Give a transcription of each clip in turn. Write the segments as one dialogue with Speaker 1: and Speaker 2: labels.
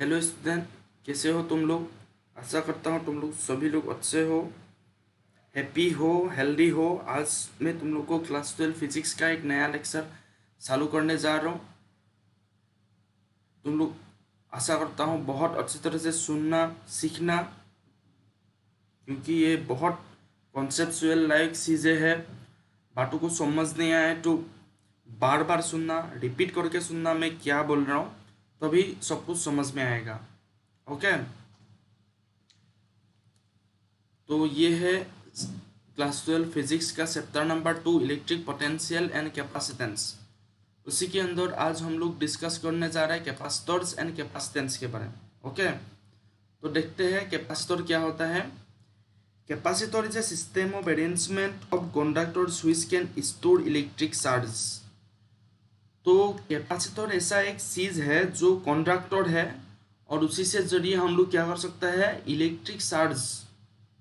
Speaker 1: Hello student, कैसे हो तुम लोग। आशा करता हूँ तुम लोग सभी लोग अच्छे हो, हैप्पी हो, हेल्दी हो। आज मैं तुम लोग को क्लास 12 फिजिक्स का एक नया लेक्चर चालू करने जा रहा हूँ। तुम लोग आशा करता हूँ बहुत अच्छी तरह से सुनना सीखना, क्योंकि ये बहुत कॉन्सेप्चुअल लाइक चीज़ें हैं। बातों को समझ नहीं आए तो बार बार सुनना, रिपीट करके सुनना मैं क्या बोल रहा हूँ, तभी सब कुछ समझ में आएगा। ओके, तो ये है क्लास 12 फिजिक्स का chapter number 2, electric potential and capacitance. उसी के अंदर आज हम लोग डिस्कस करने जा रहे हैं कैपेसिटर्स एंड कैपेसिटेंस के बारे में। ओके, तो देखते हैं कैपेसिटर क्या होता है। Capacitor is a system of arrangement of conductors which can store electric charge. तो कैपेसिटर ऐसा एक चीज है जो कंडक्टर है, और उसी से जरिए हम लोग क्या कर सकते हैं, electric charge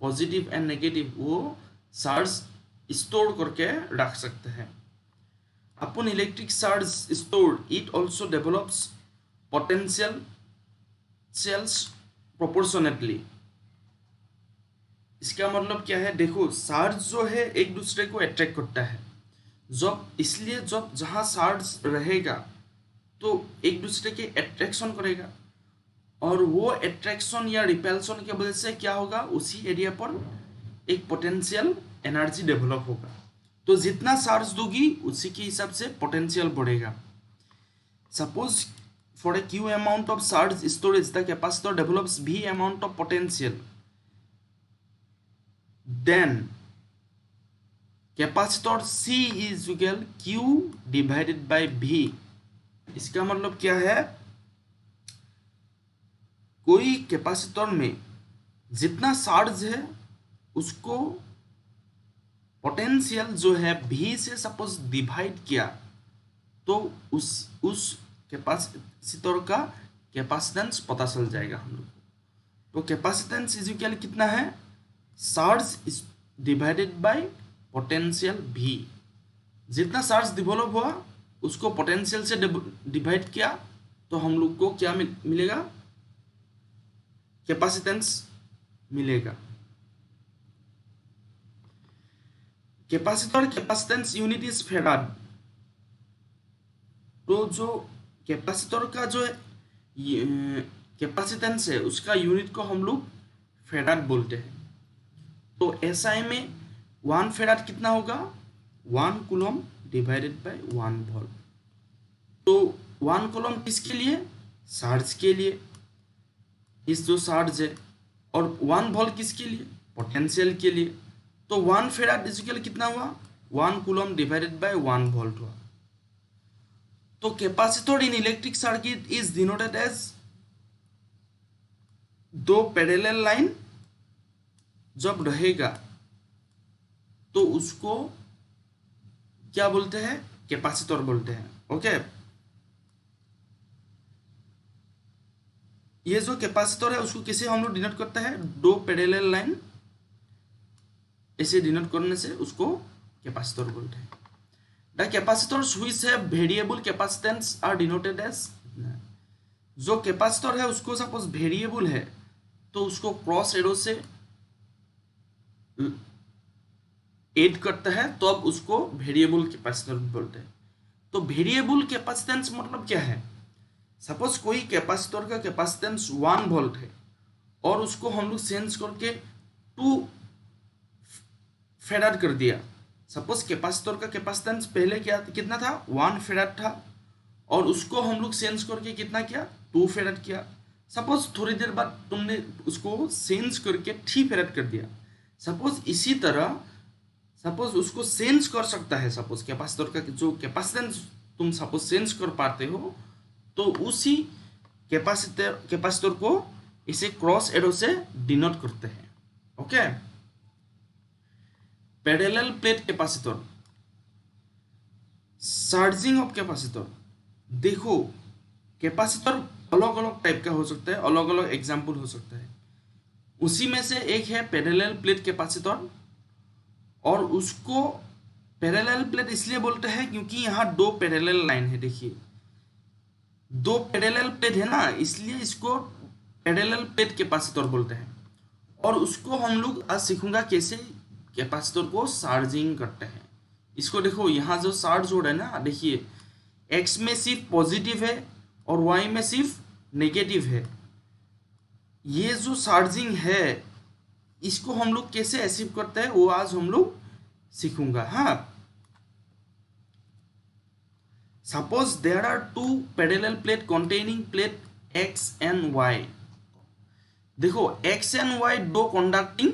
Speaker 1: positive and negative वो चार्ज स्टोर करके रख सकते हैं। अपन electric charge store it also develops potential cells proportionately. इसका मतलब क्या है, देखो चार्ज जो है एक दूसरे को अट्रैक्ट करता है। जब इसलिए जब जहाँ चार्ज रहेगा तो एक दूसरे के अट्रैक्शन करेगा, और वो अट्रैक्शन या रिपल्शन की वजह से क्या होगा, उसी एरिया पर एक पोटेंशियल एनर्जी डेवलप होगा। तो जितना चार्ज दोगी उसी के हिसाब से पोटेंशियल बढ़ेगा। Suppose for a Q amount of charge storage the capacitor develops v amount of potential, then capacitor C is equal Q divided by V। इसका मतलब क्या है, कोई कैपेसिटर में जितना चार्ज है उसको पोटेंशियल जो है V से सपोज डिवाइड किया, तो उस कैपेसिटर का कैपेसिटेंस पता चल जाएगा हम लोग को। तो कैपेसिटेंस इज इक्वल कितना है, charge divided by potential V। जितना चार्ज डेवलप हुआ उसको पोटेंशियल से डिवाइड किया, तो हम लोग को क्या मिलेगा, कैपेसिटेंस मिलेगा। Capacitor capacitance unit is farad. तो जो कैपेसिटर का जो कैपेसिटेंस है उसका यूनिट को हम लोग फेराड बोलते हैं। तो एसआई में 1 फेराड कितना होगा, 1 कूलम डिवाइडेड बाय 1 वोल्ट। तो 1 कूलम किसके लिए, चार्ज के लिए, इस जो चार्ज है, और 1 वोल्ट किसके लिए, पोटेंशियल के लिए। तो 1 फेराड इक्वल कितना हुआ, 1 कूलम डिवाइडेड बाय 1 वोल्ट हुआ। तो capacitor in electric circuit is denoted as दो पैरेलल लाइन जब रहेगा तो उसको क्या बोलते हैं, कैपेसिटर बोलते हैं। ओके, ये जो कैपेसिटर है उसको किसे हम लोग डिनोट करते हैं, दो पैरेलल लाइन ऐसे डिनोट करने से उसको कैपेसिटर बोलते हैं। The capacitors which have variable capacitance are denoted as. जो कैपेसिटर है उसको सपोज वेरिएबल है तो उसको क्रॉस एरो से ऐड करता है, तो अब उसको वेरिएबल कैपेसिटर बोलते हैं। तो वेरिएबल कैपेसिटेंस मतलब क्या है, सपोज कोई कैपेसिटर का कैपेसिटेंस 1 वोल्ट है और उसको हम लोग चेंज करके 2 फेराड कर दिया। सपोज कैपेसिटर का कैपेसिटेंस पहले क्या कितना था, 1 फेराड था, और उसको हम लोग चेंज करके कितना किया, 2 फेराड किया। सपोज थोड़ी देर बाद तुमने उसको चेंज करके 3 फेराड कर दिया। सपोज इसी तरह सपोज उसको चेंज कर सकता है, सपोज कैपेसिटर का जो कैपेसिटेंस तुम सपोज चेंज कर पाते हो, तो उसी कैपेसिटर को इसे क्रॉस एरो से डिनोट करते हैं। Okay, parallel plate capacitor, charging of capacitor. देखो कैपेसिटर अलग अलग टाइप का हो सकता है, अलग अलग एग्जाम्पल हो सकता है। उसी में से एक है पैरेलल प्लेट कैपेसिटर, और उसको पैरेलल प्लेट इसलिए बोलते हैं क्योंकि यहाँ 2 पैरेलल लाइन है। देखिए दो पैरेलल प्लेट है ना, इसलिए इसको पैरेलल प्लेट कैपेसिटर बोलते हैं। और उसको हम लोग आज सीखूंगा कैसे कैपेसिटर को चार्जिंग करते हैं। इसको देखो, यहाँ जो चार्ज हो रहा है ना, देखिए एक्स में सिर्फ पॉजिटिव है और वाई में सिर्फ नेगेटिव है। ये जो चार्जिंग है इसको हम लोग कैसे अचीव करते हैं वो आज हम लोग सीखूंगा। हाँ, suppose there are two parallel plate containing plate X and Y. देखो एक्स एंड वाई दो कंडक्टिंग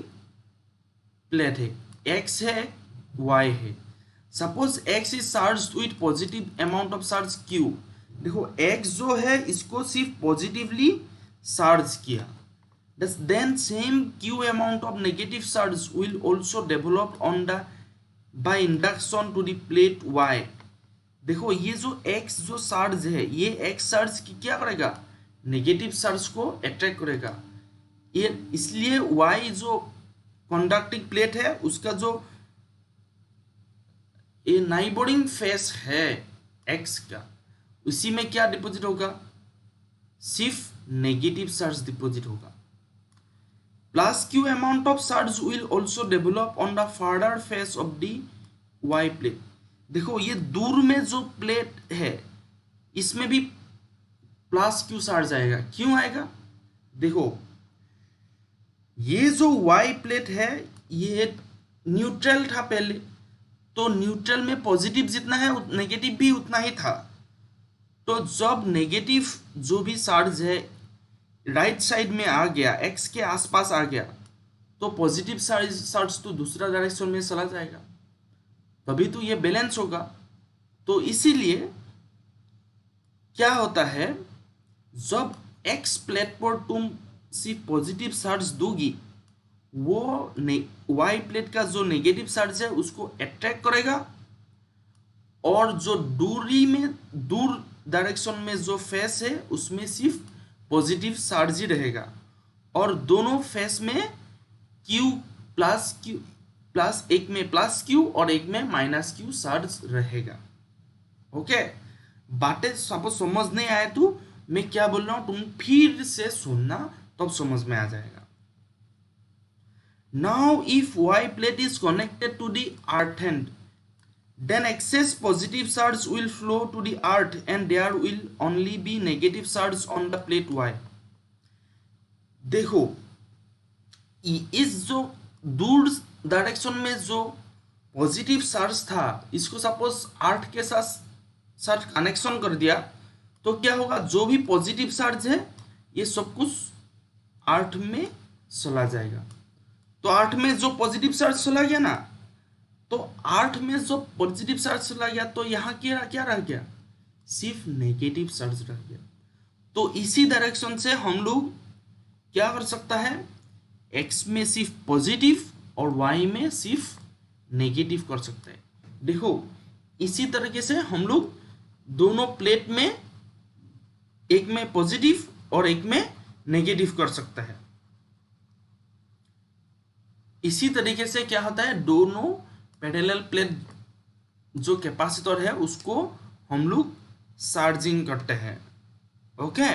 Speaker 1: प्लेट है, एक्स है वाई है। Suppose X is charge with positive amount of charge Q. देखो एक्स जो है इसको सिर्फ पॉजिटिवली चार्ज किया, then same q amount of negative charge will also develop on the by induction to the plate y। देखो ये जो x जो चार्ज है, ये x चार्ज की क्या करेगा, नेगेटिव चार्ज को अट्रैक्ट करेगा। ये इसलिए y जो कंडक्टिंग प्लेट है उसका जो ये नाइबरिंग फेस है x का, उसी में क्या डिपॉजिट होगा, सिर्फ नेगेटिव चार्ज डिपॉजिट होगा। Plus q amount of charge will also develop on the further face of the y plate। देखो ये दूर में जो प्लेट है इसमें भी प्लस क्यू चार्ज आएगा। क्यों आएगा, देखो ये जो y प्लेट है ये न्यूट्रल था पहले, तो न्यूट्रल में पॉजिटिव जितना है नेगेटिव भी उतना ही था। तो जब नेगेटिव जो भी चार्ज है राइट साइड में आ गया, एक्स के आसपास आ गया, तो पॉजिटिव चार्ज तो दूसरा डायरेक्शन में चला जाएगा, तभी तो ये बैलेंस होगा। तो इसीलिए क्या होता है, जब एक्स प्लेट पर तुम सिर्फ पॉजिटिव चार्ज दोगी, वो वाई प्लेट का जो नेगेटिव चार्ज है उसको अट्रैक्ट करेगा, और जो दूरी में दूर डायरेक्शन में जो फेस है उसमें सिर्फ पॉजिटिव चार्ज ही रहेगा, और दोनों फेस में क्यू प्लस एक में प्लस क्यू और एक में माइनस क्यू चार्ज रहेगा। ओके, बातें सपोज समझ नहीं आए तो मैं क्या बोल रहा हूं तुम फिर से सुनना, तब समझ में आ जाएगा। Now if Y plate is connected to the earth and then excess positive charge will flow to the earth and there will only be negative charge on the plate y। देखो इस जो दूर डायरेक्शन में जो positive charge था इसको suppose अर्थ के साथ कनेक्शन कर दिया, तो क्या होगा, जो भी पॉजिटिव चार्ज है ये सब कुछ अर्थ में चला जाएगा। तो अर्थ में जो पॉजिटिव चार्ज चला गया ना, तो अर्थ में जो पॉजिटिव चार्ज चला गया, तो यहाँ क्या रह गया, सिर्फ नेगेटिव चार्ज रह गया। तो इसी डायरेक्शन से हम लोग क्या कर सकता है, एक्स में सिर्फ पॉजिटिव और वाई में सिर्फ नेगेटिव कर सकते हैं। देखो इसी तरीके से हम लोग दोनों प्लेट में एक में पॉजिटिव और एक में नेगेटिव कर सकता है। इसी तरीके से क्या होता है, दोनों पैरेलल प्लेट जो कैपेसिटर है उसको हम लोग चार्जिंग करते हैं। ओके,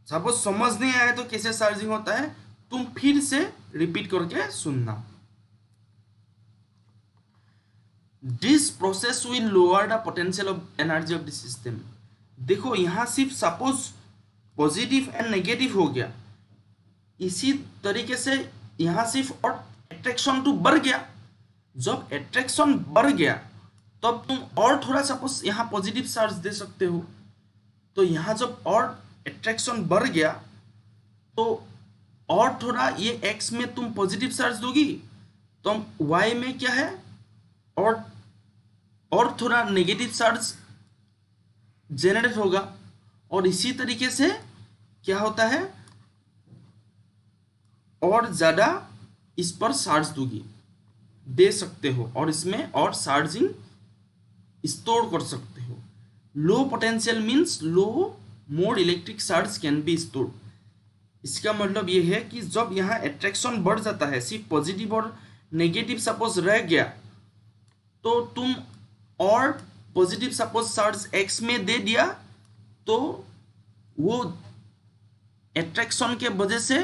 Speaker 1: सपोज समझ नहीं आया तो कैसे चार्जिंग होता है तुम फिर से रिपीट करके सुनना। This process will lower the potential of energy of the system. देखो यहाँ सिर्फ सपोज पॉजिटिव एंड नेगेटिव हो गया, इसी तरीके से यहाँ सिर्फ और अट्रैक्शन तो बढ़ गया। जब अट्रैक्शन बढ़ गया तब तुम और थोड़ा सपोज यहाँ पॉजिटिव चार्ज दे सकते हो। तो यहाँ जब और अट्रैक्शन बढ़ गया तो और थोड़ा ये एक्स में तुम पॉजिटिव चार्ज दोगी, तो वाई में क्या है, और थोड़ा नेगेटिव चार्ज जेनरेट होगा। और इसी तरीके से क्या होता है, और ज़्यादा इस पर चार्ज दोगी दे सकते हो, और इसमें और चार्जिंग स्टोर कर सकते हो। Low potential means low more electric charge can be store. इसका मतलब ये है कि जब यहाँ अट्रैक्शन बढ़ जाता है, सिर्फ पॉजिटिव और नेगेटिव सपोज रह गया, तो तुम और पॉजिटिव सपोज चार्ज एक्स में दे दिया, तो वो एट्रैक्शन के वजह से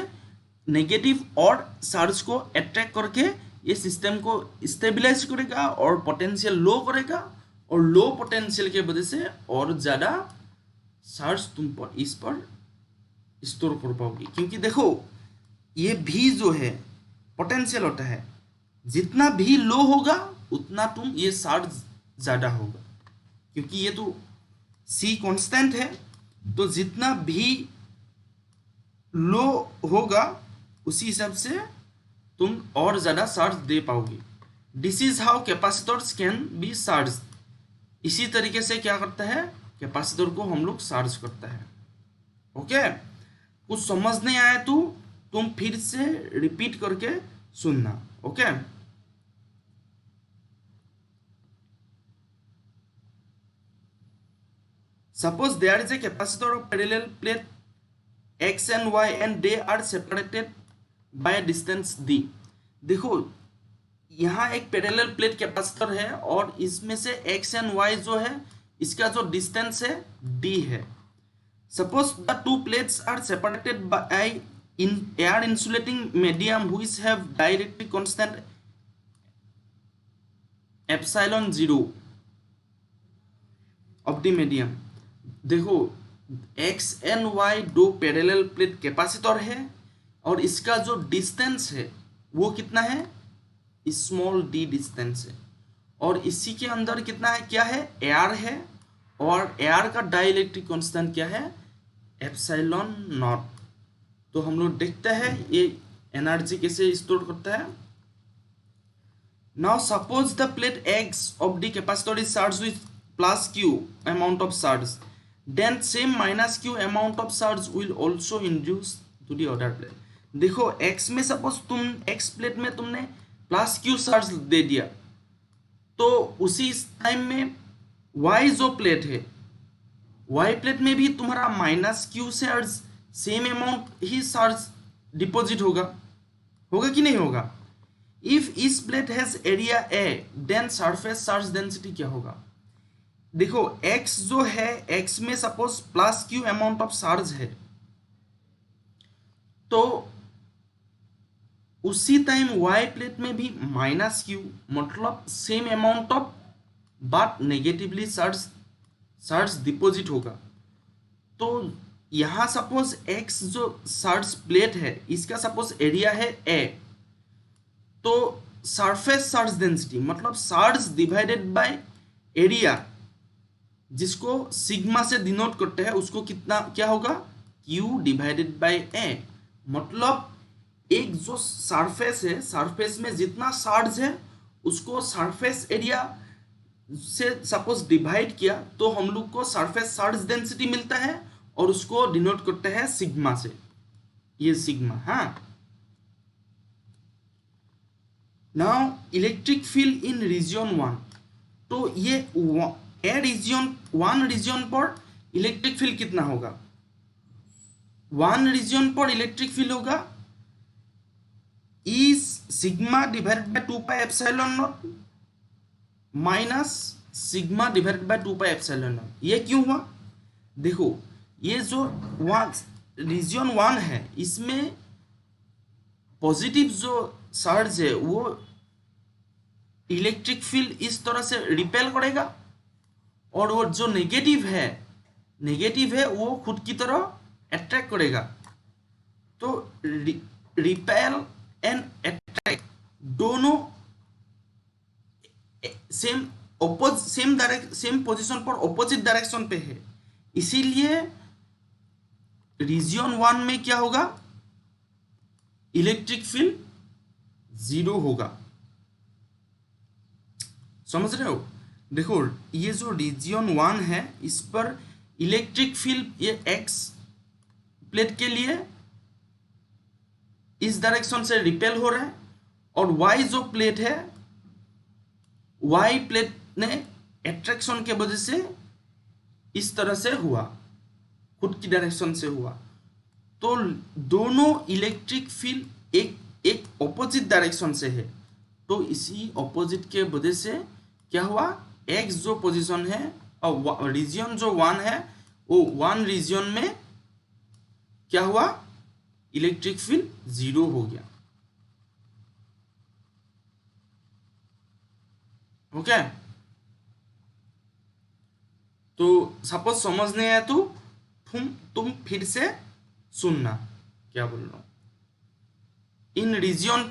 Speaker 1: नेगेटिव और चार्ज को अट्रैक्ट करके ये सिस्टम को स्टेबलाइज करेगा और पोटेंशियल लो करेगा, और लो पोटेंशियल के वजह से और ज़्यादा चार्ज तुम पर इस पर स्टोर कर पाओगे। क्योंकि देखो ये भी जो है पोटेंशियल होता है, जितना भी लो होगा उतना तुम ये चार्ज ज़्यादा होगा, क्योंकि ये तो सी कांस्टेंट है, तो जितना भी लो होगा उसी हिसाब से तुम और ज़्यादा चार्ज दे पाओगे। This is how capacitors can be charge. इसी तरीके से क्या करता है, कैपेसिटर को हम लोग चार्ज करता है। ओके, कुछ समझ नहीं आया तो तुम फिर से रिपीट करके सुनना। Okay, suppose there is a capacitor of parallel plate x and y and they are separated by a distance d। देखो यहाँ एक पैरेलल प्लेट कैपेसिटर है और इसमें से x एंड y जो है इसका जो डिस्टेंस है d है। Suppose the two plates are separated by in air insulating medium which have directly constant epsilon 0 of the medium. देखो x एंड y दो पैरेलल प्लेट कैपेसिटर है और इसका जो डिस्टेंस है वो कितना है, स्मॉल d डिस्टेंस है, और इसी के अंदर कितना है, क्या है, एयर है, और एयर का डाइलेक्ट्रिक कांस्टेंट क्या है, एप्सिलॉन नॉट। तो हम लोग देखते हैं ये एनर्जी कैसे स्टोर करता है। Now suppose the plate x of the capacitor is charge with plus q amount of charge, then same minus q amount of charge will also induce to the other plate। देखो x में suppose तुम x plate में तुमने plus q charge दे दिया, तो उसी time में y जो प्लेट है y प्लेट में भी तुम्हारा minus q charge same amount ही चार्ज डिपॉजिट होगा, होगा कि नहीं होगा। इफ इस plate has area a then surface charge density क्या होगा। देखो x जो है x में suppose plus q amount of charge है, तो उसी टाइम y प्लेट में भी माइनस q मतलब same amount of but negatively charge deposit होगा। तो यहाँ सपोज x जो चार्ज प्लेट है इसका सपोज एरिया है a, तो सरफेस चार्ज डेंसिटी मतलब चार्ज डिवाइडेड बाय एरिया जिसको सिग्मा से डिनोट करते हैं उसको कितना क्या होगा, Q डिवाइडेड बाय A। मतलब एक जो सरफेस है, सरफेस में जितना चार्ज है उसको सरफेस एरिया से सपोज डिवाइड किया तो हम लोग को सरफेस चार्ज डेंसिटी मिलता है और उसको डिनोट करते हैं सिग्मा से, ये सिग्मा। हाँ, now electric field in region 1, तो ये वन रीजन पर इलेक्ट्रिक फील्ड कितना होगा, वन रीजन पर इलेक्ट्रिक फील्ड होगा E sigma divided by 2 pi epsilon naught minus sigma divided by 2 pi epsilon naught. ये क्यों हुआ, देखो ये जो रीजन 1 है इसमें पॉजिटिव जो चार्ज है वो इलेक्ट्रिक फील्ड इस तरह से रिपेल करेगा, और वो जो नेगेटिव है वो खुद की तरह अट्रैक्ट करेगा। तो रिपेल एंड अट्रैक्ट दोनों सेम पोजीशन पर ऑपोजिट डायरेक्शन पे है, इसीलिए रीजन 1 में क्या होगा, इलेक्ट्रिक फील्ड 0 होगा। समझ रहे हो। देखो ये जो रीजन 1 है इस पर इलेक्ट्रिक फील्ड ये x प्लेट के लिए इस डायरेक्शन से रिपेल हो रहा है, और y जो प्लेट है y प्लेट ने एट्रैक्शन के वजह से इस तरह से हुआ, खुद की डायरेक्शन से हुआ। तो दोनों इलेक्ट्रिक फील्ड एक ऑपोजिट डायरेक्शन से है, तो इसी ऑपोजिट के वजह से क्या हुआ, x जो पोजीशन है और रीजन जो 1 है वो वन रीजन में क्या हुआ, इलेक्ट्रिक फील्ड जीरो हो गया। ओके, तो सपोज समझ नहीं आया तो तुम फिर से सुनना क्या बोल रहा हूं। इन रीजन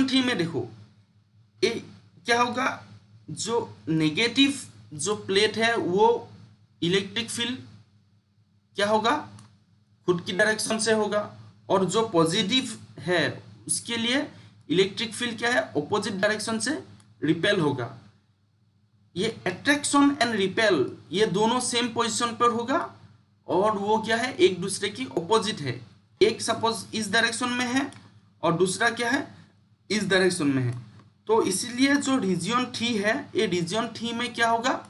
Speaker 1: थ्री में देखो ए क्या होगा, जो नेगेटिव जो प्लेट है वो इलेक्ट्रिक फील्ड क्या होगा, खुद की डायरेक्शन से होगा, और जो पॉजिटिव है उसके लिए इलेक्ट्रिक फील्ड क्या है, ऑपोजिट डायरेक्शन से रिपेल होगा। ये अट्रैक्शन एंड रिपेल ये दोनों सेम पोजीशन पर होगा, और वो क्या है, एक दूसरे की ऑपोजिट है। एक सपोज इस डायरेक्शन में है और दूसरा क्या है, इस डायरेक्शन में है। तो इसीलिए जो रीजन थ्री है, ये रीजन थ्री में क्या होगा,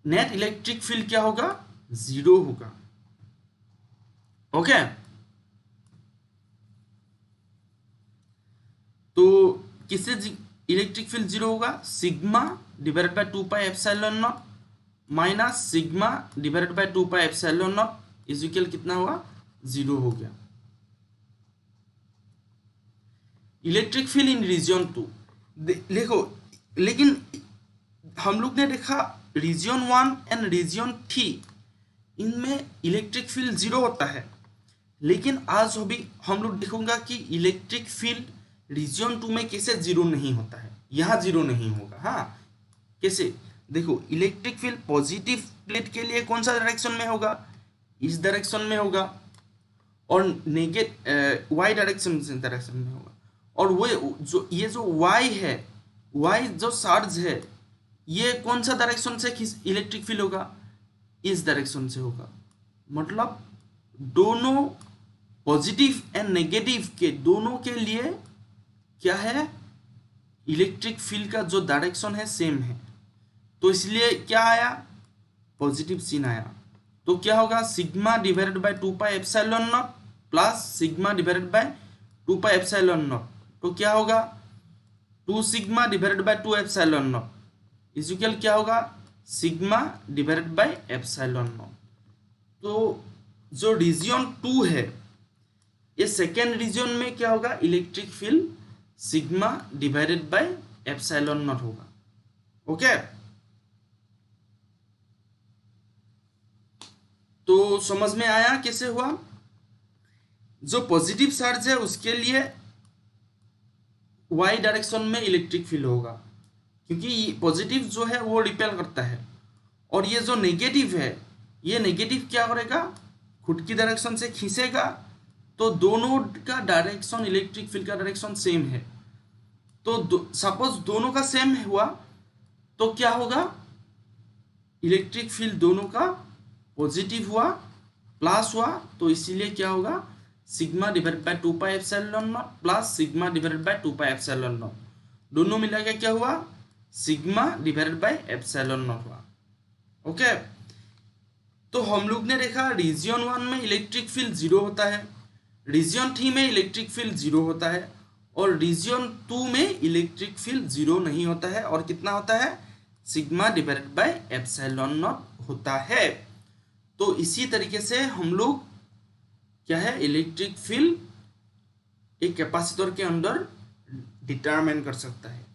Speaker 1: नेट इलेक्ट्रिक फील्ड क्या होगा, जीरो होगा। ओके, तो किससे इलेक्ट्रिक फील्ड जीरो होगा, sigma divided by 2 pi epsilon naught minus sigma divided by 2 pi epsilon naught is equal कितना हुआ, जीरो हो गया। Electric field in region two देखो, लेकिन हम लोग ने देखा region one and region three इनमें इलेक्ट्रिक फील्ड जीरो होता है, लेकिन आज अभी हम लोग देखूंगा कि इलेक्ट्रिक फील्ड रीजन टू में कैसे जीरो नहीं होता है, यहाँ जीरो नहीं होगा। हाँ, कैसे देखो, इलेक्ट्रिक फील्ड पॉजिटिव प्लेट के लिए कौन सा डायरेक्शन में होगा, इस डायरेक्शन में होगा, और वाई डायरेक्शन में होगा। और वो जो ये जो वाई है, वाई जो चार्ज है, ये कौन सा डायरेक्शन से इलेक्ट्रिक फील्ड होगा, इस डायरेक्शन से होगा। मतलब दोनों पॉजिटिव एंड नेगेटिव के दोनों के लिए क्या है, इलेक्ट्रिक फील्ड का जो डायरेक्शन है सेम है। तो इसलिए क्या आया, पॉजिटिव सीन आया। तो क्या होगा, sigma divided by 2 pi epsilon not plus sigma divided by 2 pi epsilon naught. तो क्या होगा, 2 sigma divided by 2 epsilon naught is equal क्या होगा, sigma divided by epsilon naught. तो जो रीजन टू है, ये सेकेंड रीजन में क्या होगा, electric field sigma divided by epsilon not होगा। ओके, तो समझ में आया कैसे हुआ। जो पॉजिटिव चार्ज है उसके लिए वाई डायरेक्शन में इलेक्ट्रिक फील्ड होगा, क्योंकि पॉजिटिव जो है वो रिपेल करता है, और ये जो नेगेटिव है, ये नेगेटिव क्या करेगा, खुद की डायरेक्शन से खींचेगा। तो दोनों का डायरेक्शन, इलेक्ट्रिक फील्ड का डायरेक्शन सेम है। तो सपोज दोनों का सेम हुआ तो क्या होगा, इलेक्ट्रिक फील्ड दोनों का पॉजिटिव हुआ, प्लस हुआ, तो इसीलिए क्या होगा, sigma divided by 2 pi epsilon not plus sigma divided by 2 pi epsilon not, दोनों मिला के क्या हुआ, sigma divided by epsilon not हुआ। ओके, तो हम लोग ने देखा रीजन वन में इलेक्ट्रिक फील्ड जीरो होता है, रीजन थ्री में इलेक्ट्रिक फील्ड जीरो होता है, और रीजन टू में इलेक्ट्रिक फील्ड जीरो नहीं होता है, और कितना होता है, sigma divided by epsilon not होता है। तो इसी तरीके से हम लोग क्या है, इलेक्ट्रिक फील्ड एक कैपेसिटर के अंदर डिटरमाइन कर सकता है।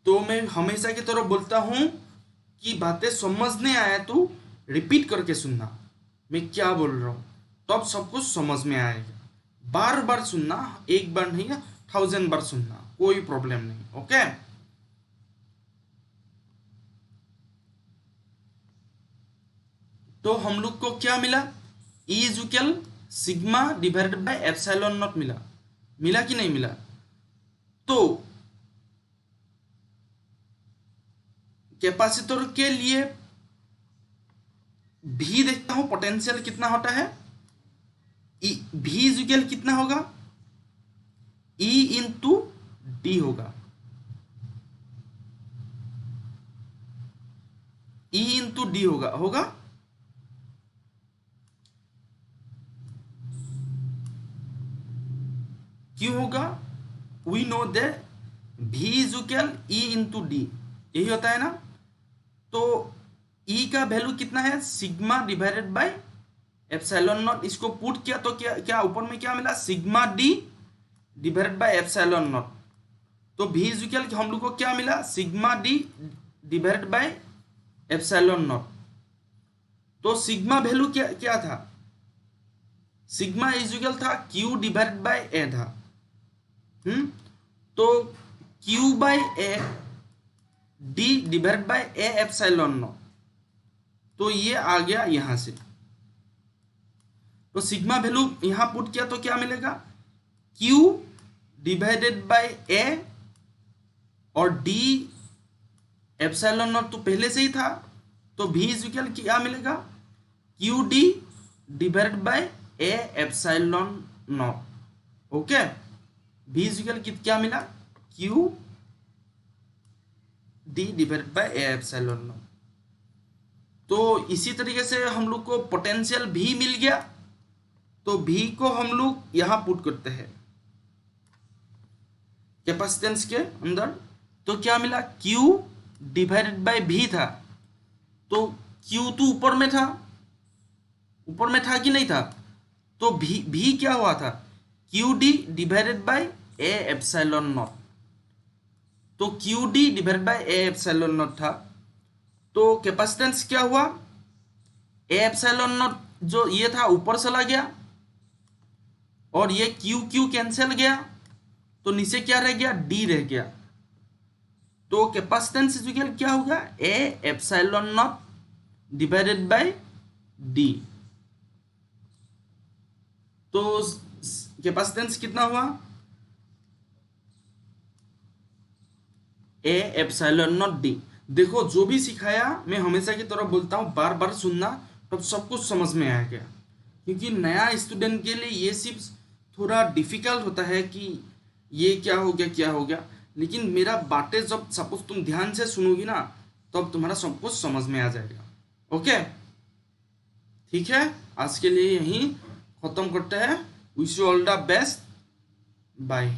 Speaker 1: तो मैं हमेशा की तरह बोलता हूं कि बातें समझने आया तो रिपीट करके सुनना मैं क्या बोल रहा हूं, तो अब सब कुछ समझ में आएगा। बार बार सुनना, एक बार नहीं, 1000 बार सुनना, कोई प्रॉब्लम नहीं। ओके, तो हम लोग को क्या मिला, E is equal sigma divided by epsilon not मिला कि नहीं मिला। तो कैपेसिटर के लिए भी देखता हूं पोटेंशियल कितना होता है, भी इज इक्वल कितना होगा, E इंटू डी होगा, E इंटू डी होगा क्यों होगा, we know that V is equal E into D, यही होता है ना। तो ई का वैल्यू कितना है, sigma divided by epsilon naught. इसको पुट किया तो क्या क्या ऊपर में क्या मिला, sigma D divided by epsilon naught. तो v इज इक्वल हम लोग को क्या मिला, sigma D divided by epsilon naught. तो सिग्मा वैल्यू क्या क्या था, सिग्मा इज इक्वल था q डिवाइडेड बाय a था। तो q by a d divided by a epsilon naught. तो ये आ गया यहां से। तो सिग्मा वैल्यू यहां पुट किया तो क्या मिलेगा, q डिवाइडेड बाय a और d एप्सिलॉन नॉट तो पहले से ही था। तो v इज इक्वल क्या मिलेगा, Q d divided by a epsilon not. Okay, v is equal क्या मिला, q D divided by a epsilon naught. तो इसी तरीके से हम लोग को पोटेंशियल v मिल गया। तो v को हम लोग यहां पुट करते हैं कैपेसिटेंस के अंदर। तो क्या मिला, q डिवाइडेड बाय v था। तो q तो ऊपर में था, ऊपर में था कि नहीं था। तो v क्या हुआ था, q d divided by a epsilon naught. तो q d divided by a epsilon naught था। तो कैपेसिटेंस क्या हुआ, a एप्सिलॉन नॉट जो ये था ऊपर चला गया और ये क्यू क्यू कैंसिल गया। तो नीचे क्या रह गया, d रह गया। तो कैपेसिटेंस इक्वल क्या होगा, a epsilon not divided by d। तो कैपेसिटेंस कितना हुआ, a एप्सिलॉन नॉट d। देखो जो भी सिखाया मैं हमेशा की तरह बोलता हूँ, बार बार सुनना, तब सब कुछ समझ में आ गया। क्योंकि नया स्टूडेंट के लिए ये सिर्फ थोड़ा डिफिकल्ट होता है कि ये क्या हो गया क्या हो गया। लेकिन मेरा बातें जब सपोज तुम ध्यान से सुनोगी ना, तब तुम्हारा सब कुछ समझ में आ जाएगा। ओके, ठीक है, आज के लिए यहीं खत्म करते हैं। Wish you all the best, bye.